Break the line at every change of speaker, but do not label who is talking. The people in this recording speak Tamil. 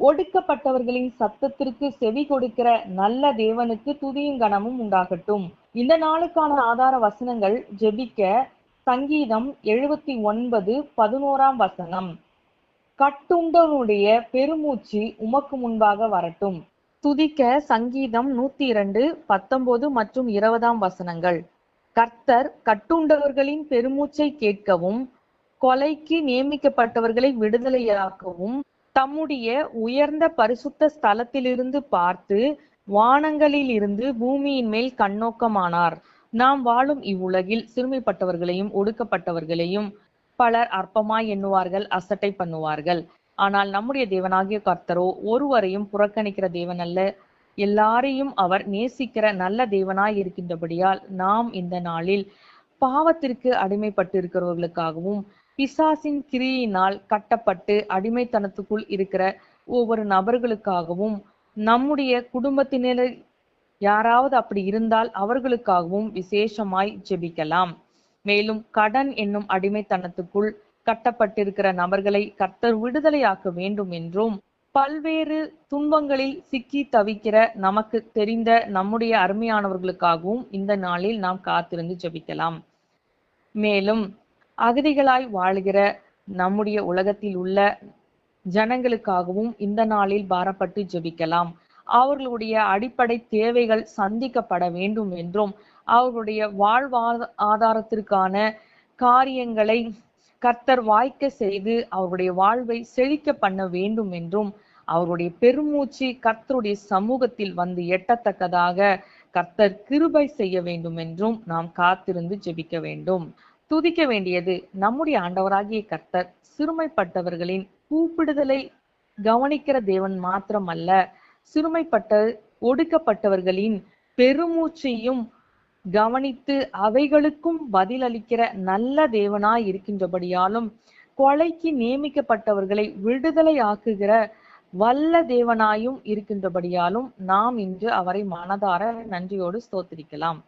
ஒடுக்கப்பட்டவர்களின் சத்தத்திற்கு செவி கொடுக்கிற நல்ல தேவனுக்கு துதியும் கனமும் உண்டாகட்டும். இந்த நாளுக்கான ஆதார வசனங்கள் ஜெபிக்க சங்கீதம் 79:11 வசனம். கட்டுண்டவனுடைய பெருமூச்சு உமக்கு முன்பாக வரட்டும். துதிக்க சங்கீதம் 102:19 மற்றும் 20 வசனங்கள். கர்த்தர் கட்டுண்டவர்களின் பெருமூச்சை கேட்கவும் கொலைக்கு நியமிக்கப்பட்டவர்களை விடுதலையாக்கவும் தம்முடைய உயர்ந்த பரிசுத்த ஸ்தலத்திலிருந்து பார்த்து வானங்களில் இருந்து பூமியின் மேல் கண்ணோக்கமானார். நாம் வாழும் இவ்வுலகில் சிறுமைப்பட்டவர்களையும் ஒடுக்கப்பட்டவர்களையும் பலர் அற்பமாய் எண்ணுவார்கள், அசட்டை பண்ணுவார்கள். ஆனால் நம்முடைய தேவனாகிய கர்த்தரோ ஒருவரையும் புறக்கணிக்கிற தேவன் அல்ல. எல்லாரையும் அவர் நேசிக்கிற நல்ல தேவனாய் இருக்கின்றபடியால் நாம் இந்த நாளில் பாவத்திற்கு அடிமைப்பட்டு இருக்கிறவர்களுக்காகவும் பிசாசின் கிரியினால் கட்டப்பட்டு அடிமைத்தனத்துக்குள் இருக்கிற ஒவ்வொரு நபர்களுக்காகவும் நம்முடைய குடும்பத்தினர் யாராவது அப்படி இருந்தால் அவர்களுக்காகவும் விசேஷமாய் ஜெபிக்கலாம். மேலும் கடன் என்னும் அடிமைத்தனத்துக்குள் கட்டப்பட்டிருக்கிற நபர்களை கர்த்தர் விடுதலையாக்க வேண்டும் என்றும் பல்வேறு துன்பங்களில் சிக்கி தவிக்கிற நமக்கு தெரிந்த நம்முடைய அருமையானவர்களுக்காகவும் இந்த நாளில் நாம் காத்திருந்து ஜெபிக்கலாம். மேலும் அகதிகளாய் வாழ்கிற நம்முடைய உலகத்தில் உள்ள ஜனங்களுக்காகவும் இந்த நாளில் பாரப்பட்டு ஜெபிக்கலாம். அவர்களுடைய அடிப்படை தேவைகள் சந்திக்கப்பட வேண்டும் என்றும் அவர்களுடைய ஆதாரத்திற்கான காரியங்களை கர்த்தர் வாய்க்க செய்து அவருடைய வாழ்வை செழிக்க பண்ண வேண்டும் என்றும் அவருடைய பெருமூச்சு கர்த்தருடைய சமூகத்தில் வந்து எட்டத்தக்கதாக கர்த்தர் கிருபை செய்ய வேண்டும் என்றும் நாம் காத்திருந்து ஜெபிக்க வேண்டும். துதிக்க வேண்டியது நம்முடைய ஆண்டவராகிய கர்த்தர் சிறுமைப்பட்டவர்களின் கூப்பிடுதலை கவனிக்கிற தேவன் மாத்திரமல்ல, சிறுமைப்பட்ட ஒடுக்கப்பட்டவர்களின் பெருமூச்சையும் கவனித்து அவைகளுக்கும் பதிலளிக்கிற நல்ல தேவனாய் இருக்கின்றபடியாலும் கொலைக்கு நியமிக்கப்பட்டவர்களை விடுதலை ஆக்குகிற வல்ல தேவனாயும் இருக்கின்றபடியாலும் நாம் இன்று அவரை மனதார நன்றியோடு ஸ்தோத்திரிக்கலாம்.